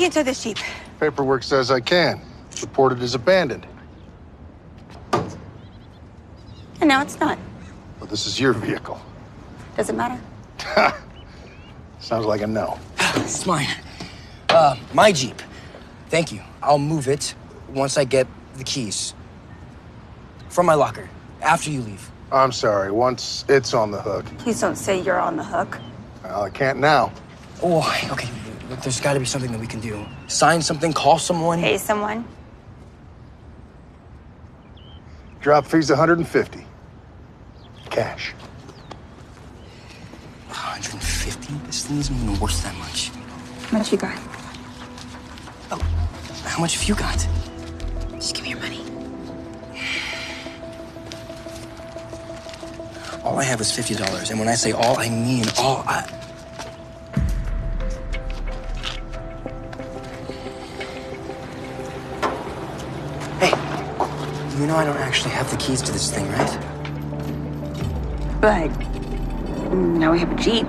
can't tow this Jeep. Paperwork says I can. It's reported as abandoned. And now it's not. Well, this is your vehicle. Does it matter? Sounds like a no. It's mine. My Jeep. Thank you. I'll move it once I get the keys. From my locker, after you leave. I'm sorry, once it's on the hook. Please don't say you're on the hook. Well, I can't now. Oh, okay. Look, there's got to be something that we can do. Sign something, call someone. Pay someone. Drop fee's 150. Cash. 150? This thing isn't even worth that much. How much you got? Oh, how much have you got? Just give me your money. All I have is $50, and when I say all, I mean all. Hey, you know I don't actually have the keys to this thing, right? But now we have a Jeep.